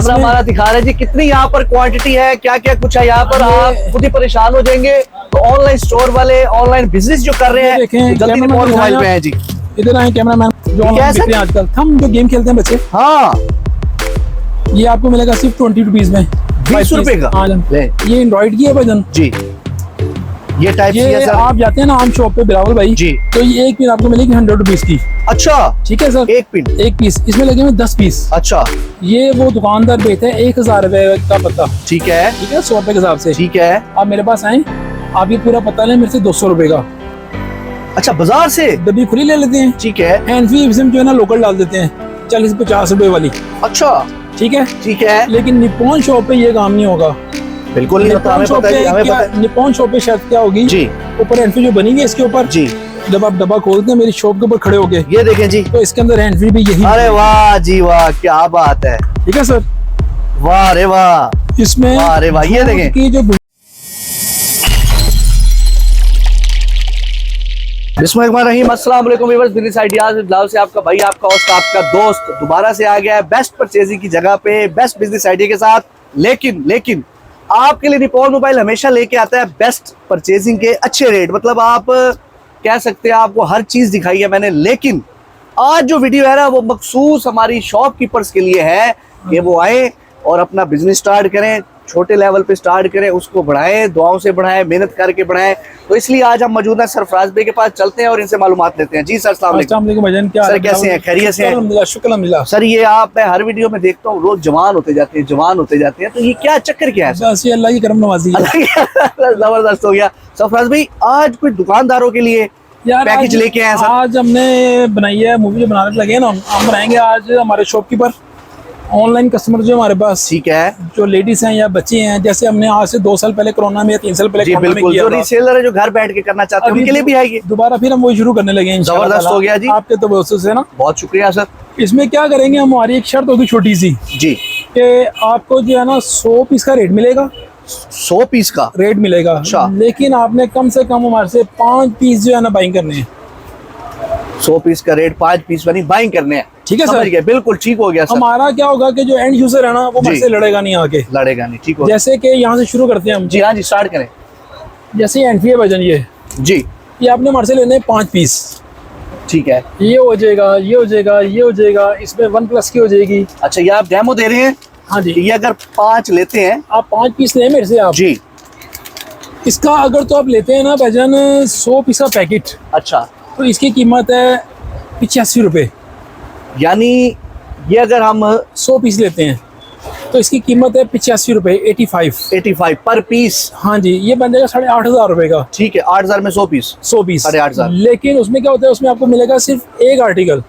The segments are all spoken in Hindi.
हमारा दिखा रहे जी कितनी यहाँ पर क्वांटिटी है, क्या क्या कुछ है यहाँ पर। आप खुद ही परेशान हो जाएंगे। तो ऑनलाइन स्टोर वाले ऑनलाइन बिजनेस जो कर रहे हैं जल्दी मोबाइल पे है जी। इधर आए कैमरामैन जो ऑनलाइन बिक रहे हैं आजकल, हम जो गेम खेलते हैं बच्चे। हाँ, ये आपको मिलेगा सिर्फ 20 रुपीज में, 20 रुपए का। ये एंड्रॉइड की है भजन जी। ये टाइप ये आप जाते हैं ना आम शॉप पे बिलावल भाई जी, तो ये एक पिन आपको मिलेगी 100 रुपीज की। अच्छा, ठीक है सर, एक पिन एक पीस, इसमें लगे हुए 10 पीस। अच्छा, ये वो दुकानदार बेचते हैं 1000 रुपए का पत्ता। ठीक है, ठीक है, 100 रुपए के हिसाब से। ठीक है, आप मेरे पास आए, आप ये पूरा पत्ता लें मेरे से 200 रुपए का। अच्छा, बाजार से डब्बी खुली ले लेते हैं। ठीक है, एनफी जो है ना लोकल डाल देते हैं 40-50 रुपए वाली। अच्छा, ठीक है, ठीक है, लेकिन निप्पॉन शॉप पे ये काम नहीं होगा। बिल्कुल नहीं होता, हमें पता है, हमें पता है। निप्पॉन शॉप पे शर्त क्या होगी जी, ऊपर एनफी जो बनी है इसके ऊपर जी, जब आप डब्बा खोलते हैं मेरी शॉप के ऊपर खड़े होके, ये देखें जी, तो इसके अंदर एनफी भी यही। अरे वाह जी वाह, क्या बात है। ठीक है सर, वाह रे वाह, इसमें वाह रे वाह, ये देखें की जो बिस्मिल्लाहिर्रहमानिर्रहीम। अस्सलाम वालेकुम व्यूअर्स, बिजनेस आइडियाज ब्लॉग से आपका भाई, आपका होस्ट, आपका दोस्त दोबारा से आ गया है बेस्ट परचेजिंग की जगह पे, बेस्ट बिजनेस आइडिया के साथ। लेकिन आपके लिए निप्पॉन मोबाइल हमेशा लेके आता है बेस्ट परचेजिंग के अच्छे रेट। मतलब आप कह सकते हैं आपको हर चीज दिखाई है मैंने, लेकिन आज जो वीडियो है ना वो मखसूस हमारी शॉपकीपर्स के लिए है कि वो आए और अपना बिजनेस स्टार्ट करें, छोटे लेवल पे स्टार्ट करें, उसको बढ़ाएं, दुआओं से बढ़ाएं, मेहनत करके बढ़ाएं। तो इसलिए आज हम मौजूद हैं सरफराज भाई के पास, चलते हैं और इनसे मालूमात लेते हैं। जी सर, अस्सलाम वालेकुम। क्या सर कैसे हैं, खैरियत से हैं? शुक्र अल्हम्दुलिल्लाह। सर ये आप मैं हर वीडियो में देखता हूँ रोज जवान होते जाते हैं, जवान होते जाते हैं, तो ये क्या चक्कर क्या है? बस ये अल्लाह की करम नवाजी है। जबरदस्त हो गया। सरफराज भाई आज कुछ दुकानदारों के लिए पैकेज लेके आए सर? आज हमने बनाई है मूवी जो बनाने लगे ना, हम बनाएंगे आज हमारे शॉपकीपर ऑनलाइन कस्टमर जो हमारे पास, ठीक है, जो लेडीज हैं या बच्चे हैं, जैसे हमने आज से 2 साल पहले कोरोना में या 3 साल पहले कोरोना में किया, जो रीसेलर है जो घर बैठ के करना चाहते हैं उनके लिए भी है ये। दोबारा फिर हम वही शुरू करने लगे हैं। जबरदस्त हो गया जी, आपके तो बहुत से ना, बहुत शुक्रिया सर। इसमें क्या करेंगे, हमारी एक शर्त होगी छोटी सी जी, कि आपको जो है ना 100 पीस का रेट मिलेगा, 100 पीस का रेट मिलेगा। अच्छा, लेकिन आपने कम से कम हमारे से 5 पीस जो है ना बाइंग करने हैं। 100 पीस का रेट 5 पीस वाली बाइंग करने हैं। ठीक है सर, बिल्कुल ठीक हो गया सर। हमारा क्या होगा कि जो एंड यूजर है ना वो मुझसे लड़ेगा नहीं आके, लड़ेगा नहीं। ठीक हो, जैसे कि यहाँ से शुरू करते हैं हम। जी हाँ जी, स्टार्ट करें। जैसे एंट्री है भजन ये जी, ये आपने हमारे से लेने हैं 5 पीस। ठीक है, ये हो जाएगा, ये हो जाएगा, ये हो जाएगा, इसमें 1+ की हो जाएगी। अच्छा, ये आप डेमो दे रहे हैं? हाँ जी। ये अगर 5 लेते हैं, आप 5 पीस लें मेरे से आप जी, इसका अगर तो आप लेते हैं ना भजन 100 पीस का पैकेट, अच्छा, तो इसकी कीमत है 85 रुपए। यानी ये अगर हम 100 पीस लेते हैं तो इसकी कीमत है 85 रुपए, 85 पर पीस। हाँ जी, ये बन जाएगा 8,500 रुपए का। ठीक है, 8,000 में 100 पीस 8,500। लेकिन उसमें क्या होता है, उसमें आपको मिलेगा सिर्फ एक आर्टिकल।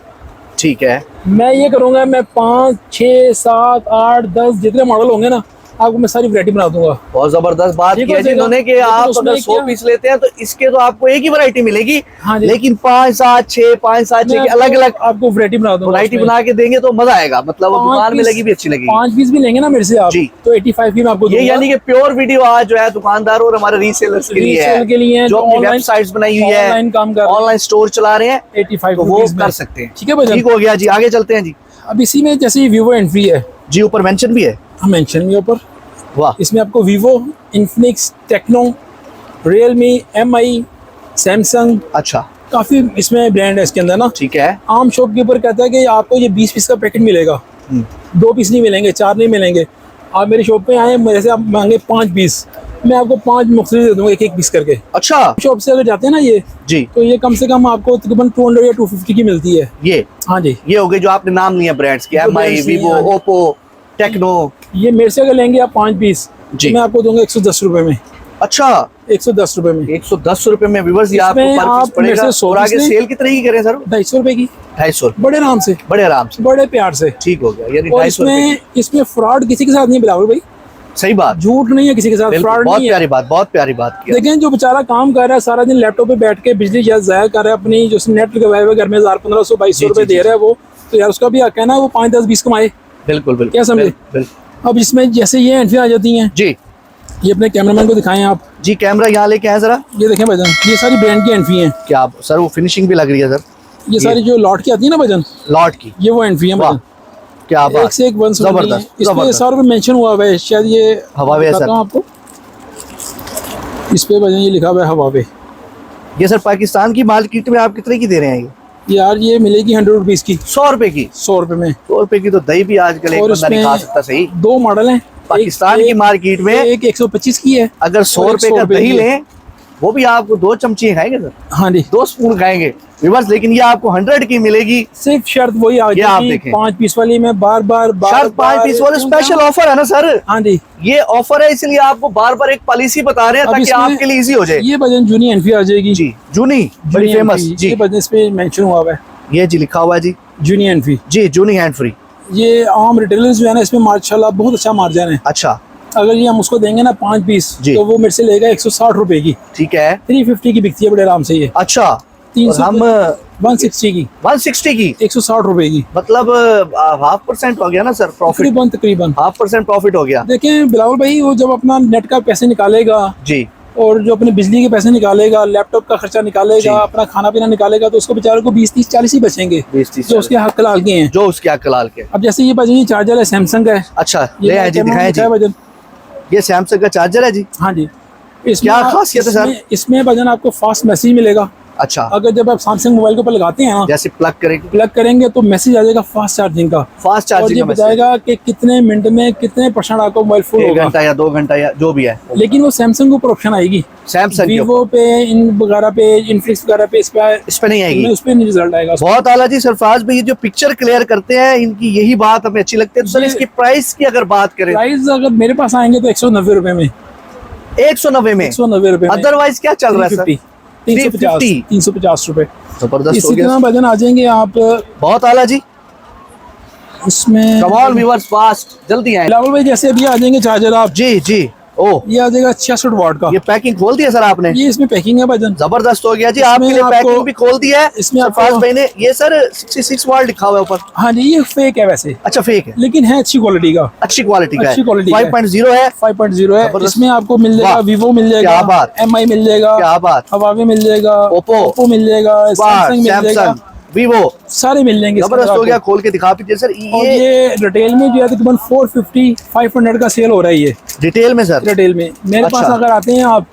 ठीक है, मैं ये करूंगा, मैं 5, 6, 7, 8, 10 जितने मॉडल होंगे ना आपको मैं सारी वैरायटी बना दूंगा। बहुत जबरदस्त बात की है जिन्होंने कि आप अगर 100 पीस लेते हैं तो इसके तो आपको एक ही वैरायटी मिलेगी। हाँ, लेकिन 5, 7, 6 की अलग अलग आपको वैरायटी बना दूंगा। वैरायटी बना के देंगे तो मजा आएगा, मतलब दुकान में लगी भी अच्छी लगेगी। 5 पीस भी लेंगे ना मेरे से आप जी, तो 85 की मैं आपको दूंगा। ये यानी कि प्योर वीडियो आज जो है दुकानदार और हमारे रीसेलर्स के लिए है, जो अपनी वेबसाइट्स बनाई हुई है, ऑनलाइन स्टोर चला रहे हैं, 85 वो कर सकते हैं। ठीक है, ठीक हो गया जी, आगे चलते हैं जी। अब इसी में जैसे वीवो एंट्री है जी, ऊपर मेंशन भी है। हाँ, मेंशन भी ऊपर। वाह, इसमें आपको Vivo, Infinix, Tecno, Realme, MI, Samsung, अच्छा, काफी इसमें ब्रांड है इसके अंदर ना। ठीक है, आम शॉपकीपर कहता है कि आपको ये 20 पीस का पैकेट मिलेगा, 2 पीस नहीं मिलेंगे, 4 नहीं मिलेंगे। आप मेरी शॉप पे आए, मेरे से आप मांगे 5 पीस, मैं आपको 5 मुख्तलिफ दे दूंगा, एक पीस करके। अच्छा, शॉप से अगर जाते हैं ना ये जी, तो ये कम से कम आपको तकरीबन 200 या 250 की मिलती है ये। हाँ जी, ये हो गए जो आपने नाम लिया ब्रांड्स के, MI, वीवो, ओप्पो, टेक्नो। ये मेरे से अगर लेंगे आप 5 पीस जी, मैं आपको दूंगा 110 रुपए में। अच्छा, 110 रुपए में, 110 रुपए में व्यूअर्स, ये आपको पर पीस पड़ेगा। और आगे सेल कितने की करें सर? 250 रुपए की। 250, बड़े आराम से, बड़े प्यार से। ठीक हो गया, यानी 250 रुपए। इसमें फ्रॉड किसी के साथ नहीं बिलावल भाई, सही बात, झूठ नहीं है किसी के साथ, फ्रॉड नहीं है। प्यारी बात, बहुत प्यारी बात की। लेकिन जो बेचारा काम कर रहा है सारा दिन लैपटॉप पे बैठ के, बिजली जाया कर रहा है अपनी, जो नेट लगाए हुए घर में 1,500, 2,200 रुपए दे रहा है वो, तो यार उसका भी हक है ना, वो 5, 10, 20 कमाए। बिल्कुल बिल्कुल, क्या समझे। अब इसमें जैसे ये एंट्री आ जाती हैं जी, ये अपने कैमरामैन को दिखाएं आप जी, कैमरा यहाँ लेके आए जरा, ये देखें भजन, ये सारी ब्रांड की एंट्री हैं। क्या सर, वो फिनिशिंग भी लग रही है सर, ये सारी जो लॉट की आती है ना भजन, लॉट की, ये वो एंट्री है भजन। क्या बात, एक से एक वन जबरदस्त इसमें जबरदस्त। 100 रुपये मेंशन हुआ हुआ है, शायद ये हवावे है बताता सर। हूँ आपको, इस पे वजन ये लिखा हुआ है हवावे। ये सर पाकिस्तान की मार्केट में आप कितने की दे रहे हैं ये? यार ये मिलेगी 100 रुपीज़ की, 100 रुपए की। 100 रुपये में। 100 रुपए की तो दही भी आजकल एक और बंदा नहीं खा सकता सही। दो मॉडल हैं पाकिस्तान की मार्केट में एक 125 की है, अगर 100 और रुपए का 100 रुपए दही की है। लें, वो भी आपको 2 चमचे खाएंगे सर, हाँ जी। 2 स्पून खाएंगे व्यूअर्स, लेकिन ये आपको 100 की मिलेगी। सिर्फ शर्त वही आ ये आप गई देखें। 5 पीस वाली में बार बार सर 5 पीस वाले स्पेशल ऑफर है ना सर, हाँ जी। ये ऑफर है इसलिए आपको बार बार एक पॉलिसी बता रहे हैं अब ताकि इसमें आपके लिए इजी हो जाए। ये वजन जूनी एनफी आ जाएगी जी जूनी, बड़ी जूनी फेमस एनफी, जी। ये वजन इस पे मेंशन हुआ हुआ है ये जी लिखा हुआ है जी, जूनी एनफी। जी जूनी हैंड फ्री। ये आम रिटेलर्स जो है ना, इसमें माशाल्लाह बहुत अच्छा मार्जिन है। अच्छा अगर ये हम उसको देंगे ना 5 पीस, जी। तो वो मेरे से लेगा 160 रुपए की, ठीक है। 350 की बिकती है बड़े आराम से ये। अच्छा, और 300 हम 160 की, 160 की, 160 रुपए की, मतलब 0.5% हो गया ना सर प्रॉफिट, तकरीबन तकरीबन। 0.5% प्रॉफिट हो गया। देखें बिलावल भाई, वो जब अपना नेट का पैसे निकालेगा जी और जो अपने बिजली के पैसे निकालेगा, लैपटॉप का खर्चा जी। निकालेगा, अपना खाना पीना निकालेगा, तो उसको बेचारे को 20 30 40 ही बचेंगे 20-30 जो उसके हक लाल के हैं। जो उसके अकलाल के। अब जैसे ये वजन चार्जर है, सैमसंग का है। अच्छा ले आए जी, दिखाएं जी। वजन, ये सैमसंग का चार्जर है जी। हाँ जी। क्या खासियत है सर? इसमें वजन आपको फास्ट मैसेज मिलेगा। अच्छा, अगर जब आप सैमसंग मोबाइल के ऊपर लगाते हैं ना, जैसे प्लग करेंगे तो मैसेज आ जाएगा फास्ट चार्जिंग का, फास्ट और चार्जिंग ये का मैसेज, बताएगा कि कितने मिनट में कितने % आपका मोबाइल फुल 1 होगा। घंटा या 2 घंटा या जो भी है। लेकिन वो सैमसंग के ऊपर ऑप्शन आएगी, सैमसंग के वीवो पे, इन वगैरह पे, इनफ्लिक्स वगैरह पे, इस पे नहीं आएगी। उस पे नहीं रिजल्ट आएगा। बहुत आला जी। सरफराज भाई ये जो पिक्चर क्लियर करते हैं, इनकी यही बात हमें अच्छी लगती है। तो सर ये- इसकी प्राइस की अगर बात करें, प्राइस अगर मेरे पास आएंगे तो 190 रुपए में, 190 में, 190 रुपए में। अदरवाइज क्या चल रहा है सर? 350 350 रुपए। जबरदस्त हो इसी गया, तरह वजन आ जाएंगे आप बहुत आला जी। इसमें। कमाल व्यूअर्स, फास्ट, जल्दी आए बिलावल भाई जैसे अभी आ जाएंगे चार्जर आप, जी जी। ओ, ये आ जाएगा 66 वाट का। ये पैकिंग खोल दिया सर आपने, ये इसमें पैकिंग है वजन। जबरदस्त हो गया जी। इसमें आपके लिए आपको- पैकिंग भी खोल दिया है इसमें आपको- सरफराज भाई ने। ये सर 66 वाट लिखा हुआ है ऊपर। हाँ जी, ये फेक है वैसे, अच्छा फेक है, लेकिन है अच्छी क्वालिटी का, अच्छी क्वालिटी का है। अच्छी quality का है। 5.0 है। 5.0 है। जबरदस्त। इसमें आपको मिल जाएगा वाह, वीवो मिल क्या जाएगा, बात। MI मिल जाएगा, क्या बात, हवावे मिल जाएगा, ओप्पो ओप्पो मिल जाएगा, सैमसंग मिल जाएगा, सैमसंग, वीवो, सारे मिल जाएंगे। इसके जबरदस्त अंदर हो गया। आपको। खोल के दिखा दीजिए सर। और ये ये रिटेल में जो है तकरीबन 450 500 का सेल हो रहा है ये डिटेल में सर, रिटेल में। मेरे अच्छा। पास अगर आते हैं आप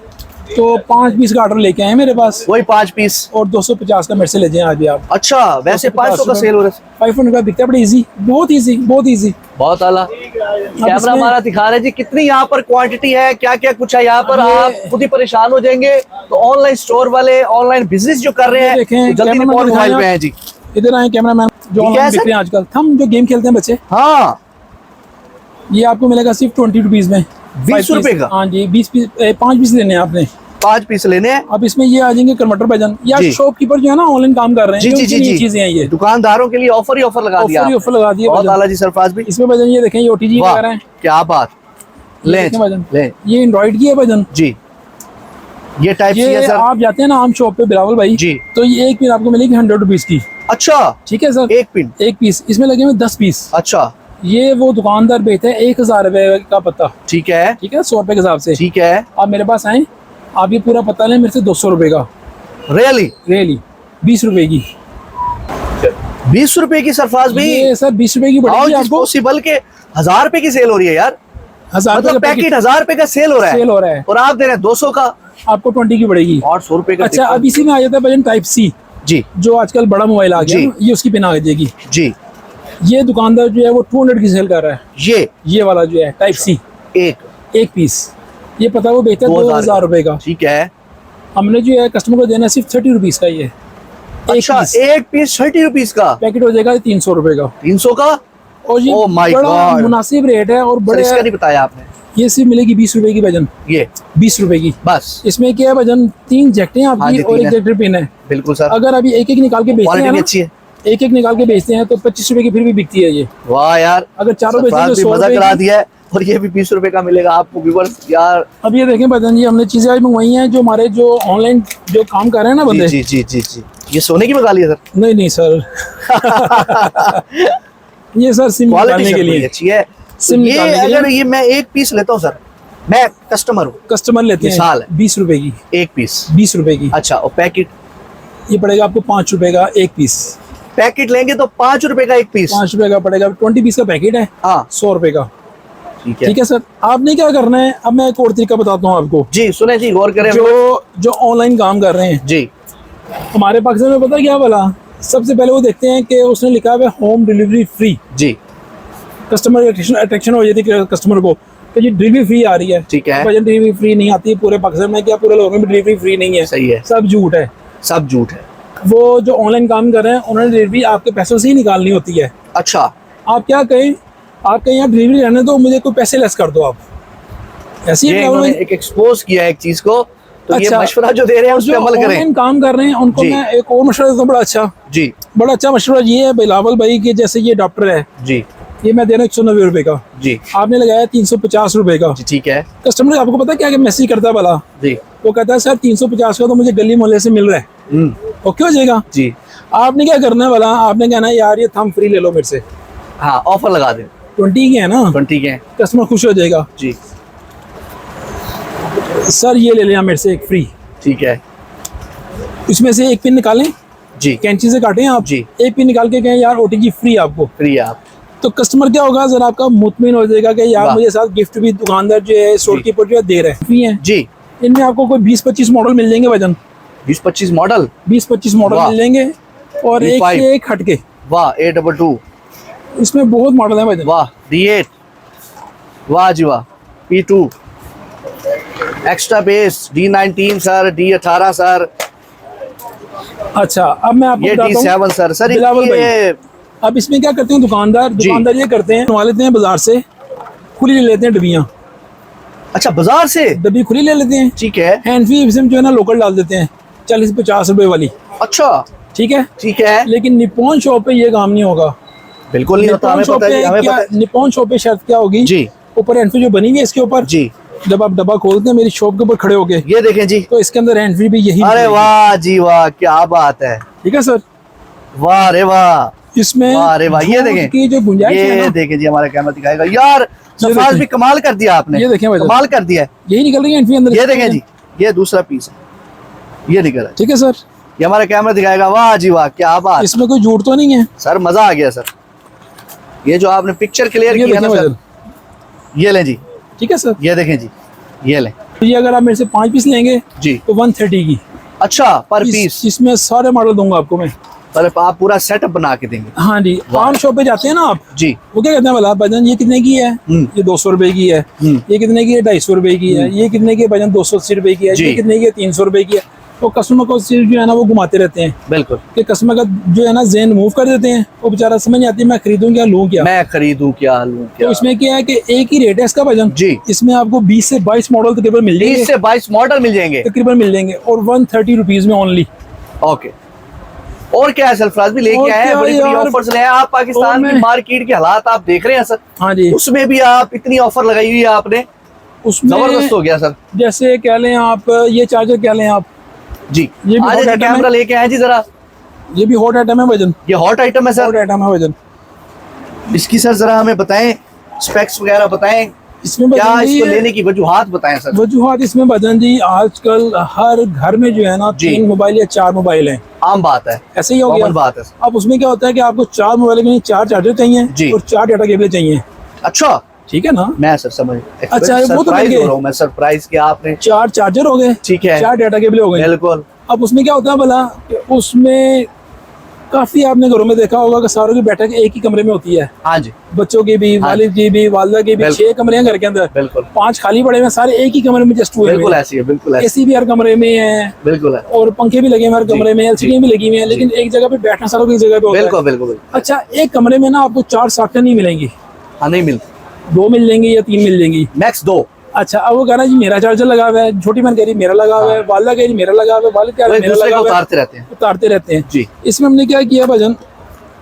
तो 5 पीस का ऑर्डर लेके आए मेरे पास, वही 5 पीस। और 250 का मेरे से ले जाएं आज भी आप। अच्छा, वैसे 500 का सेल हो रहा है। 500 का बिकता है, बड़ा इजी, बहुत इजी, बहुत इजी। बहुत आला। कैमरा इसमें- हमारा दिखा रहे हैं जी कितनी यहाँ पर क्वांटिटी है, क्या क्या कुछ है यहाँ पर। अब ये- आप खुद ही परेशान हो जाएंगे। तो ऑनलाइन स्टोर वाले, ऑनलाइन बिजनेस जो कर रहे ये हैं, देखें, तो जल्दी कैमरा रिपोर्ट मैन मोबाइल पे दिखाएं है जी। इधर आए कैमरामैन, जो ये क्या है ऑनलाइन बिक सर? रहे हैं आजकल, हम जो गेम खेलते हैं बच्चे, हाँ, ये आपको मिलेगा सिर्फ 20 रुपीज में, 20 रुपए का? हाँ जी, 20 पीस, 5 पीस लेने हैं आपने। 5 पीस लेने हैं। अब इसमें ये आ जाएंगे कन्वर्टर वजन, या जी। शॉपकीपर जो है ना ऑनलाइन काम कर रहे हैं, जी जो जी जी उनकी जी, चीजें हैं ये, दुकानदारों के लिए ऑफर ही ऑफर लगा दिया ऑफर ही आपने। ऑफर लगा दिए बहुत वजन। आला जी सरफराज भी। इसमें वजन ये देखें, ये OTG वाह, वगैरह है, क्या बात। ले देखें वजन। ले ये एंड्रॉइड की है वजन। जी, ये टाइप सी ये है सर। आप जाते हैं ना आम शॉप पे बिलावल भाई जी। तो ये एक पिन आपको मिलेगी 100 रुपीज की, अच्छा, ठीक है सर। एक पिन। एक पीस, इसमें लगे हुए 10 पीस। अच्छा, ये वो दुकानदार बेचते हैं 1000 रुपए का पत्ता, ठीक है, ठीक है, 100 रुपए के हिसाब से। ठीक है। आप मेरे पास आए, आप ये पूरा पता लें मेरे से 200 रुपए का, रियली रियली 20 रुपए की। 20 रुपए की सरफराज भाई? ये सर 20 रुपए की पड़ेगी आपको, पॉसिबल के 1000 रुपए की सेल हो रही है यार। 1000 मतलब रुपए पैकेट 1000 रुपए का सेल हो रहा है, सेल हो रहा है, और आप दे रहे हैं 200 का, आपको 20 की पड़ेगी। और 100 रुपए का। अच्छा, अब इसी में आ जाता है वजन टाइप C, जी जो आजकल बड़ा मोबाइल आ गया जी। ना, ये उसकी पिन आ जाएगी। जी, ये दुकानदार जो है वो 200 की सेल कर रहा है। ये वाला जो है टाइप C, एक पीस, ये पता है वो बेचता है 2000 रुपए का। ठीक है। हमने जो है कस्टमर को देना सिर्फ 30 रुपीज का, ये अच्छा, एक पीस 30 रुपीज का, पैकेट हो जाएगा 300 रुपए का। 300 का। और ये Oh my बड़ा God. मुनासिब रेट है, और सर बड़े इसका नहीं बताया आपने। ये सिर्फ मिलेगी 20 रुपए की वजन, ये 20 रुपए की। बस, इसमें क्या है वजन, 3 जैकटें हैं हाँ आपकी जी, और 3 एक है। जैकेट पिन है। बिल्कुल सर। अगर अभी एक एक निकाल के बेचते क्वालिटी हैं भी ना, अच्छी है। एक एक निकाल के बेचते हैं तो 25 रुपए की फिर भी बिकती है ये। वाह यार, अगर चारों बेचेंगे सरफराज तो भी 100 मजा करा रुपए की। दिया है। और ये भी 20 रुपए का मिलेगा आपको व्यूअर्स यार। अब ये देखें वजन, ये हमने चीजें आज मंगवाई हैं, जो हमारे जो ऑनलाइन जो काम कर रहे हैं ना बंदे। जी जी जी जी, ये सोने की मंगा लिया सर? नहीं नहीं सर ये सर सिम क्वालिटी निकालने के बड़ी लिए, अच्छी है। सिम ये निकालने के लिए। अगर ये मैं एक पीस लेता हूँ सर, मैं कस्टमर हूँ, कस्टमर लेते मिसाल हैं है। 20 रुपए की, एक पीस। 20 रुपए की। अच्छा, और पैकेट? ये पड़ेगा आपको 5 रुपए का एक पीस। पैकेट लेंगे तो 5 रुपए का एक पीस, 5 रुपए का पड़ेगा। 20 पीस का पैकेट है, हाँ 100 रुपए का। ठीक है। ठीक है सर, आपने क्या करना है, अब मैं एक और तरीका बताता हूँ आपको। जी सुने जी, गौर करें। जो ऑनलाइन काम कर रहे हैं जी, हमारे पाकिस्तान में, पता क्या बोला, सबसे पहले वो देखते हैं कि उसने लिखा है होम डिलीवरी फ्री। जी, कस्टमर अट्रैक्शन हो जाती है कस्टमर को कि जी डिलीवरी फ्री आ रही है। ठीक है। वजन डिलीवरी फ्री नहीं आती पूरे पाकिस्तान में, क्या पूरे लोगों में डिलीवरी फ्री नहीं है? सही है, सब झूठ है, सब झूठ है। वो जो ऑनलाइन काम कर रहे हैं उन्होंने डिलीवरी आपके पैसों से ही निकालनी होती है। अच्छा, आप क्या कहें, आप कहीं यहाँ डिलीवरी रहने दो, मुझे कोई पैसे लेस कर दो आप, ऐसी ये इन्होंने एक एक्सपोज किया है एक चीज को, तो ये अच्छा, मशवरा जो दे रहे हैं उस पर जो अमल करें। ऑनलाइन काम कर रहे हैं उनको जी। मैं एक और मशवरा देता हूँ, बड़ा अच्छा मशवरा ये है बिलावल भाई के, जैसे ये डॉक्टर है, जी ये मैं दे रहा हूँ 190 रुपए का, जी आपने लगाया 350 रुपए का। जी, ठीक है कस्टमर आपको पता है क्या मैसेज करता है भला, जी। वो कहता है सर 350 का तो मुझे गली मोहल्ले से मिल रहा है, ओके हो जाएगा जी। आपने क्या करना है भला, आपने कहना है यार ये थम फ्री ले लो मेरे से, हाँ ऑफर लगा दें, 20 के है ना, 20 के हैं। कस्टमर खुश हो जाएगा। जी सर ये ले लेना मेरे से एक फ्री, ठीक है इसमें से एक पिन निकालें, जी, कैंची से काटें आप जी। एक पिन निकाल के कहें यार OTG फ्री आपको, फ्री है आप। तो कस्टमर क्या होगा, जरा आपका मुतमिन हो जाएगा कि यार वाह। मुझे साथ गिफ्ट भी दुकानदार जो है स्टोर कीपर जो है दे रहे हैं, फ्री है। जी, इनमें आपको कोई 20-25 मॉडल मिल जाएंगे, वजन 20-25 मॉडल, 20-25 मॉडल वाह। मिल जाएंगे, और एक D5। से एक हटके वाह 822, इसमें बहुत मॉडल है वजन। वाह D8, वाह जी वाह P2, extra base D19 sir, D18 sir, अच्छा अब मैं आपको ये बताता हूँ D7 सर। सर बिलावल भाई, ये अब इसमें क्या करते हैं दुकानदार ये करते हैं, बनवा लेते हैं बाजार से, खुली ले लेते हैं डबियाँ, अच्छा बाजार से डब्बी खुली ले लेते हैं, ठीक है। हैंड फी इसमें जो है ना लोकल डाल देते हैं 40-50 रुपए वाली, अच्छा ठीक है। ठीक है, लेकिन निपॉन शॉप पे ये काम नहीं होगा, बिल्कुल नहीं होता, निपॉन हमें शॉप पता है, पे हमें क्या, पता है निपॉन शॉप पे शर्त क्या होगी जी। ऊपर हैंड फी जो बनी हुई है इसके ऊपर, जी, जब आप डब्बा खोलते हैं मेरी शॉप के ऊपर खड़े होके, ये देखें जी, तो इसके अंदर हैंड फी भी यही अरे निकलेगी। वाह जी वाह, क्या बात है, ठीक है सर, वाह रे वाह, इसमें वाह रे वाह। ये झूठ देखें, की जो गुंजाइश है ये ना, देखें जी, हमारा कैमरा दिखाएगा यार, नफाज देखें। भी कमाल कर दिया आपने, ये देखें भाई, कमाल कर दिया है। यही निकल रही है हैंड फी अंदर, ये देखें जी, ये दूसरा पीस है, ये निकला, ठीक है सर, ये हमारा कैमरा दिखाएगा। वाह जी वाह, क्या बात, इसमें कोई झूठ तो नहीं है सर मजा आ गया सर। ये जो आपने पिक्चर क्लियर ये की है ना देखें सर, भाई, ये लें जी, ठीक है सर। ये देखें जी, ये लें ये अगर आप मेरे से 5 पीस लेंगे जी। तो 130 की, अच्छा पर पीस, इसमें सारे मॉडल दूंगा आपको मैं। पर आप पूरा सेटअप बना के देंगे। हाँ जी, आम शॉप पे जाते हैं ना आप, जी, वो क्या कहते हैं भला, वजन ये कितने की है, ये 200 रुपए की है, ये कितने की है 250 रुपए की है, ये कितने की है वजन 280 रुपए की है, जी। ये कितने की है 300 रुपए की है। तो कस्टमर को सिर्फ जो है ना वो घुमाते रहते हैं बिल्कुल, कि कस्टमर का जो है ना ज़हन मूव कर देते हैं, वो बेचारा समझ नहीं आती मैं खरीदूं क्या लूं क्या। मैं खरीदूं क्या लूं क्या। तो इसमें क्या है कि एक ही रेट है इसका वजन जी। इसमें आपको 20 से 22 मॉडल तकरीबन मिल 20 जाएंगे, से 22 मॉडल मिल जाएंगे, तकरीबन मिल जाएंगे, और 130 रुपीज में ओनली। ओके, और क्या है सरफराज भी और लेके आए हैं, क्या बड़ी बड़ी यार, ऑफर्स ले आए हैं। आप पाकिस्तान और की मैं- मार्केट के हालात आप देख रहे हैं सर, हाँ जी, उसमें भी आप इतनी ऑफर लगाई हुई है आपने, जबरदस्त उसमें हो गया सर। जैसे कह लें आप ये चार्जर कह लें आप, जी, ये भी आज hot जी item कैमरा है। लेके आए जी जरा, ये भी हॉट आइटम है वजन, ये हॉट आइटम है हॉट सर। आइटम है वजन। इसकी सर जरा हमें बताएं, स्पेक्स वगैरह बताएं, इसमें क्या वजन इसको जी, लेने की वजूहात बताएं सर। वजूहात इसमें वजन जी, आजकल हर घर में जो है ना जी। 3 मोबाइल या 4 मोबाइल हैं, आम बात है, ऐसे ही हो गया। कॉमन बात है। अब उसमें क्या होता है कि आपको 4 मोबाइल के लिए 4 चार्जर चाहिए जी। और 4 डाटा केबल चाहिए, अच्छा, ठीक है ना। मैं सर समझ, अच्छा, वो तो सरप्राइज मिल हो गए। रहा हूँ मैं, सरप्राइज किया आपने। 4 चार्जर हो गए, ठीक है, 4 डाटा केबल हो गए। बिल्कुल। अब उसमें क्या होता है भला कि उसमें काफी आपने घरों में देखा होगा कि सारों की बैठक एक ही कमरे में होती है, हाँ जी, बच्चों की भी, हाँ। वालिद की भी, वालदा की भी, बिल्कुल। 6 कमरे हैं घर के अंदर, बिल्कुल 5 खाली पड़े हुए हैं, सारे एक ही कमरे में जस्ट हुए बिल्कुल हैं। ऐसी है, बिल्कुल ऐसी, एसी भी हर कमरे में है बिल्कुल है, और पंखे भी लगे हैं हर जी, कमरे में, एलसीडी भी लगी हुई है, लेकिन एक जगह पे बैठना सारों की एक जगह पे होता है। बिल्कुल बिल्कुल बिल्कुल। अच्छा, एक कमरे में ना आपको 4 सॉकेट नहीं मिलेंगी, हाँ नहीं मिलती, 2 मिल जाएंगी या 3 मिल जाएंगी। मैक्स 2। अच्छा, अब वो कह रहा है जी मेरा चार्जर लगा हुआ है, छोटी बहन कह रही मेरा लगा हुआ है, वालदा कह रही मेरा लगा हुआ है, वालिद कह रहे वो मेरा दूसरे लगा को हुआ है, उतारते रहते हैं। उतारते रहते हैं। जी इसमें हमने क्या किया भजन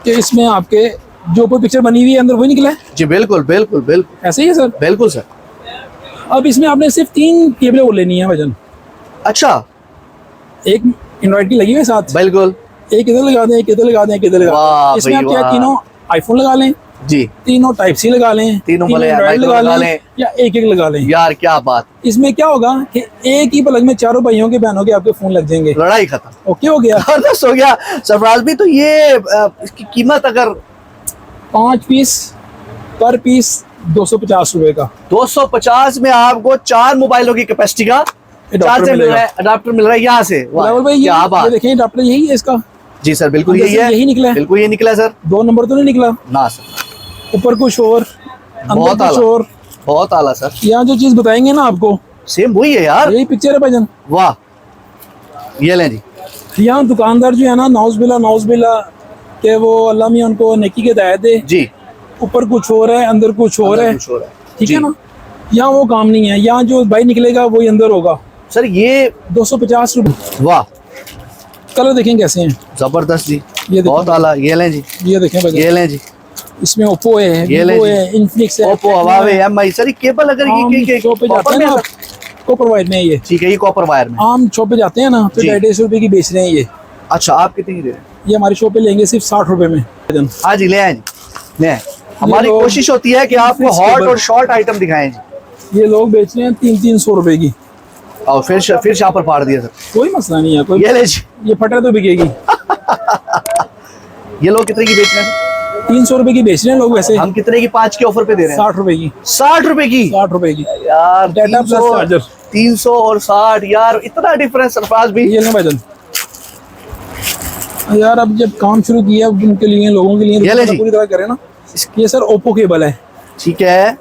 कि इसमें आपके जो ऊपर पिक्चर बनी हुई है अंदर वही निकला है, जी, बिल्कुल बिल्कुल बिल्कुल ऐसे ही है सर। बिल्कुल सर। अब इसमें आपने सिर्फ 3 केबलें और लेनी है भजन, अच्छा, एक एंड्रॉइड की लगी हुई है साथ, बिल्कुल, एक इधर लगा दें, एक इधर लगा दें, एक इधर लगा वाह दें। इसमें भाई आप क्या वाह। तीनों आईफोन लगा लें, जी, तीनों टाइप सी लगा लें, तीनों भले Android लगा लगा लें लें या एक एक लगा लें। यार क्या बात, इसमें क्या होगा कि एक ही पलक में चारों भाइयों के बहनों के आपके फोन लग जाएंगे। लड़ाई खत्म, ओके हो गया। जबरदस्त हो गया। सरफराज भी तो ये इसकी कीमत अगर 5 पीस पर पीस 250 रुपए का, 250 में आपको 4 मोबाइलों की कैपेसिटी का चार्जर मिल रहा है, अडाप्टर मिल रहा है यहाँ से। वाह, राहुल भाई क्या ये बात। देखिए अडाप्टर यही है इसका। जी सर, बिल्कुल अंदर यही से है, यही निकला है। बिल्कुल ये निकला है सर। 2 नंबर तो नहीं निकला ना सर, ऊपर कुछ और बहुत अंदर कुछ आला, और। बहुत आला सर। यहाँ जो चीज बताएंगे ना आपको सेम वही है यार। यही पिक्चर है भाईजान। वाह, ये लें जी। यहाँ दुकानदार जो है ना नाउज बिला के वो अल्लाह मियां उनको नेकी के हिदायत दे, जी, ऊपर कुछ और है अंदर कुछ और है, कुछ हो रहा है। ठीक जी। है ना। यहाँ वो काम नहीं है, यहाँ जो भाई निकलेगा वही अंदर होगा। सर ये 250 रुपये। वाह, कलर देखें कैसे हैं, जबरदस्त जी, ये देखो। बहुत आला। ये लें जी, ये देखें भाई, ये लें जी। इसमें ओप्पो है, ये ले वीवो जी। है, इन्फिनिक्स है, ओप्पो, हवावे, एमआई। सर ये केबल अगर ये शॉप पे जाते कॉपर हैं में ना है आप, सर? को प्रोवाइड में है ये। ठीक है, ये कॉपर वायर में। आम शॉप पे जाते हैं ना तो जी। 250 रुपए की बेच रहे हैं ये। अच्छा, आप कितने की दे रहे हैं? ये हमारी शॉप पे लेंगे सिर्फ 60 रुपए में। हाँ जी, ले आए जी, ले आए। हमारी लोग कोशिश होती है कि आपको Netflix हॉट केबल- और शॉर्ट आइटम दिखाएं जी। ये लोग बेच रहे हैं 300 रुपए की। और फिर शापर फाड़ दिया सर। कोई मसला नहीं है, कोई ये ले जी। ये फटा तो बिकेगी। ये लोग कितने की बेच रहे हैं? 300 रुपए की बेच रहे हैं लोग वैसे। हम कितने की 5 के ऑफर पे दे रहे हैं? 60 रुपए की। 60 रुपए की। 60 रुपए की यार डाटा प्लस 300 चार्जर। 300 और 60, यार इतना डिफरेंस सरफराज भी। ये लें भाईजान। यार अब जब काम शुरू किया अब उनके लिए लोगों के लिए ये ले जी। पूरी तरह करें ना। ये सर ओप्पो केबल है। ठीक है,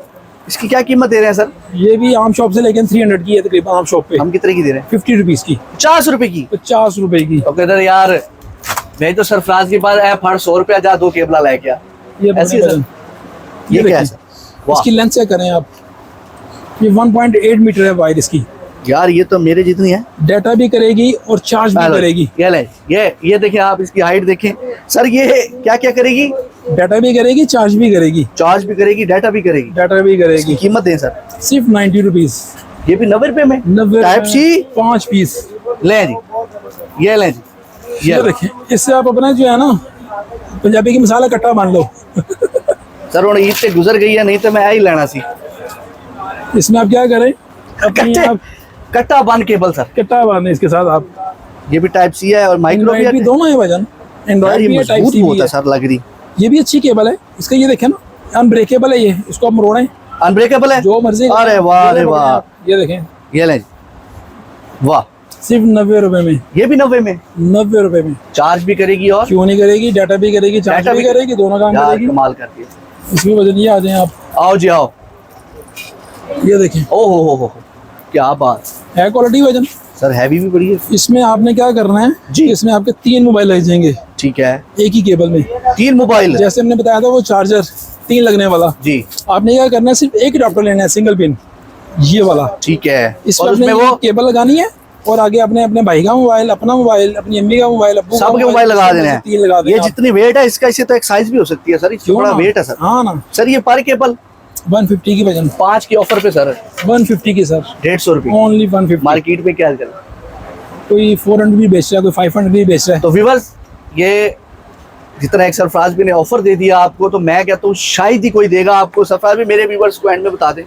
इसकी क्या कीमत दे रहे हैं सर? ये भी आम शॉप से लेकिन 300 की है तकरीबन आम शॉप पे। हम कितने की दे रहे हैं? 50 रुपीज की, 50 रुपए की। 50 रुपए की। तो कहते हैं, यार नहीं तो सरफराज के पास है फड़ 100 रुपया जा 2 केबला लेके आ। ये ऐसी है सर? भाईजान। ये क्या है देखें, सर? वाह इसकी लेंथ चेक करें आप। ये 1.8 मीटर है वायर इसकी। यार, ये तो मेरे जितनी है। डाटा भी करेगी और चार्ज भी करेगी। ये ले, ये देखें आप, इसकी हाइट देखें सर। ये क्या क्या करेगी? डाटा भी करेगी, चार्ज भी करेगी। चार्ज भी करेगी, डाटा भी करेगी। डाटा भी इसकी करेगी। कीमत दें सर। सिर्फ 90 रुपीज। ये भी 90 रुपए में। 90 टाइप सी 5 पीस। ले जी, ये ले जी। ये देखें, इससे आप अपना जो है ना पंजाबी की मसाला कट्टा मान लो। सर ਹੁਣ ईद से गुजर गई है, नहीं तो मैं ही लेना सी। इसमें आप क्या करें, अपनी आप कट्टा बन केबल सर। कट्टा बांधे इसके साथ आप। ये भी टाइप सी है और माइक्रो एंड्रॉइड भी भी दोनों है भाईजान। एंड्रॉइड है। भी है, टाइप मजबूत सी बहुत भी है है। सर, लग रही। ये भी अच्छी केबल है इसका। ये देखें ना, अनब्रेकेबल है ये। इसको आप मोड़ें अनब्रेकेबल है जो मर्जी करें। अरे वाह, अरे ये वाह। आप, ये देखें ये ले जी, वाह। सिर्फ 90 रुपए में। ये भी 90 में। 90 रुपए में। चार्ज भी करेगी और क्यों नहीं करेगी, डाटा भी करेगी, चार्ज डाटा भी करेगी, दोनों काम यार करेगी। कमाल करती है। इसमें वजन ये आ जाए आप। आओ जी आओ। ये देखें, ओ हो, क्या बात। है क्वालिटी वजन। सर हैवी भी बड़ी है। इसमें आपने क्या करना है जी। इसमें आपके 3 मोबाइल लग जाएंगे ठीक है, एक ही केबल में। 3 मोबाइल। जैसे हमने बताया था वो चार्जर 3 लगने वाला। जी आपने क्या करना है, सिर्फ एक अडाप्टर लेना है, सिंगल पिन, ये वाला। ठीक है। इसमें और आपने उसमें वो केबल लगानी है और आगे अपने अपने भाई का मोबाइल, अपना मोबाइल, अपनी अम्मी का मोबाइल, अब्बू का सबके मोबाइल लगा देने 3 लगा हैं। देने ये आप। जितनी वेट है इसका, इससे तो एक साइज भी हो सकती है सर। इससे क्यों बड़ा ना? वेट है सर। हाँ ना। सर ये पर केबल 150 की वजन। 5 की ऑफर पे सर 150 की सर, 150 रुपए। ओनली 150। मार्केट में क्या चल रहा है? कोई 400 भी बेच रहा है, कोई 500 भी बेच रहा है। तो व्यूअर्स, ये जितना एक सरफराज भी ने ऑफर दे दिया आपको, तो मैं कहता हूँ शायद ही कोई देगा आपको। सरफराज भी मेरे व्यूअर्स को एंड में बता दें,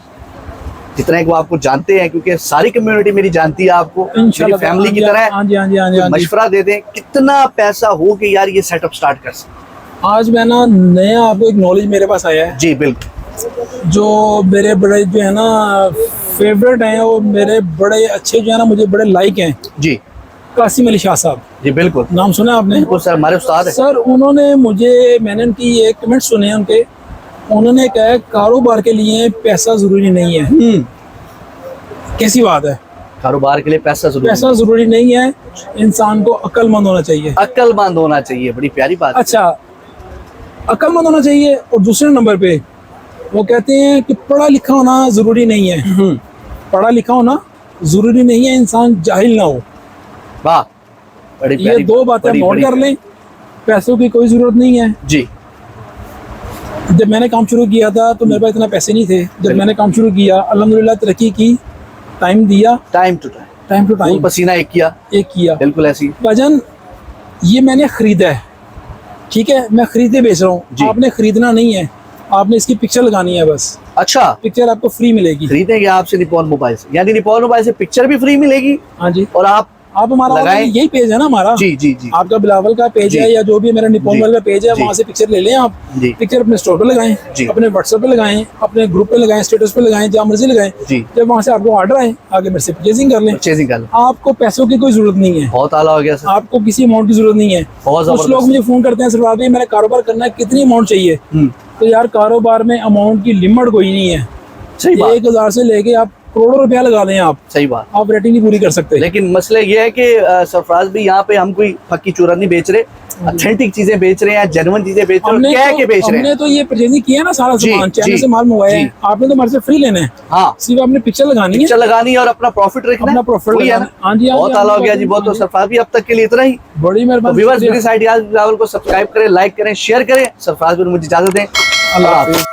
जितना एक वो आपको जानते हैं, क्योंकि सारी कम्युनिटी मेरी जानती है आपको, मेरी इंशाल्लाह फैमिली की हाँ तरह है। जी, हाँ जी, हाँ जी, हाँ जी, हाँ जी। मशवरा दे दें कितना पैसा हो कि यार ये सेटअप स्टार्ट कर सके। आज मैं ना नया आपको एक नॉलेज मेरे पास आया है, जी बिल्कुल। जो मेरे बड़े जो है ना फेवरेट हैं, वो मेरे बड़े अच्छे जो है ना, मुझे बड़े लाइक हैं। जी कासिम अली शाह साहब, जी बिल्कुल नाम सुना है आपने? बिल्कुल सर, हमारे उस्ताद है। सर उन्होंने मुझे, मैंने उनकी ये कमेंट सुने हैं उनके, उन्होंने कहा है कारोबार के लिए पैसा जरूरी नहीं है। कैसी बात है? कारोबार के लिए पैसा जरूरी पैसा जरूरी नहीं है, इंसान को अक्लमंद होना चाहिए। अक्लमंद होना चाहिए, बड़ी प्यारी बात है। अच्छा, अक्लमंद होना चाहिए। और दूसरे नंबर पे वो कहते हैं कि पढ़ा लिखा होना जरूरी नहीं है। पढ़ा लिखा होना जरूरी नहीं है, इंसान जाहिल ना हो। वाह, बड़ी ये प्यारी 2 बातें बड़ी- नोट बड़ी कर लें। पैसों की कोई जरूरत नहीं है। जी जब मैंने काम शुरू किया था तो मेरे पास इतना पैसे नहीं थे। जब मैंने काम शुरू किया अल्हम्दुलिल्लाह तरक्की की, टाइम दिया, time to time, time to खून टाइम पसीना एक किया। एक किया। बिल्कुल ऐसी। वजन ये मैंने खरीदा है, ठीक है, मैं खरीदे बेच रहा हूँ, जी। आपने खरीदना नहीं है। आपने इसकी पिक्चर लगानी है बस, अच्छा, पिक्चर आपको फ्री मिलेगी। खरीदेंगे आपसे निपॉन मोबाइल से, यानी निपॉन मोबाइल से पिक्चर भी फ्री मिलेगी। हाँ जी। और आप हमारा यही पेज है ना हमारा। जी जी जी। आपका बिलावल का पेज है या जो भी मेरा निपॉन मोबाइल का पेज है, वहाँ से पिक्चर ले लें आप। पिक्चर अपने स्टोर पे लगाएं, अपने व्हाट्सएप पे लगाएं, अपने ग्रुप पे लगाएं, स्टेटस पे लगाएं, जहाँ मर्जी लगाएं। जब वहाँ से आपको ऑर्डर आए, आगे मेरे से परचेजिंग कर लें। आपको पैसों की कोई जरूरत नहीं है। बहुत आला हो गया सर। आपको किसी अमाउंट की जरूरत नहीं है। कुछ लोग मुझे फोन करते हैं, सरफराज भाई मैंने कारोबार करना है, कितनी अमाउंट चाहिए? तो यार कारोबार में अमाउंट की लिमिट कोई नहीं है। 1000 से लेके आप करोड़ों रुपया लगा दें आप, सही बात, आप रेटिंग नहीं पूरी कर सकते। लेकिन मसले ये है कि सरफराज भी यहाँ पे हम कोई पक्की चूरा नहीं बेच रहे, ऑथेंटिक चीजें बेच रहे हैं, जेन्युइन चीजें बेच रहे हैं, क्या बेच रहे हैं। हमने तो ये परचेजिंग किया ना, सारा सामान चैनल से माल मंगवाया है, आपने तो हमारे से फ्री लेना है। हाँ, सिर्फ आपने पिक्चर लगानी है और अपना प्रॉफिट रखना है, अपना प्रॉफिट है ना। हाँ जी, बहुत आला हो गया जी, बहुत। तो सरफराज भी अब तक के लिए इतना ही, बड़ी मेहरबानी। व्यूअर्स, बिजनेस आइडियाज को सब्सक्राइब करें, लाइक करें, शेयर करें। सरफराज भी मुझे इजाजत दें, अल्लाह हाफिज़।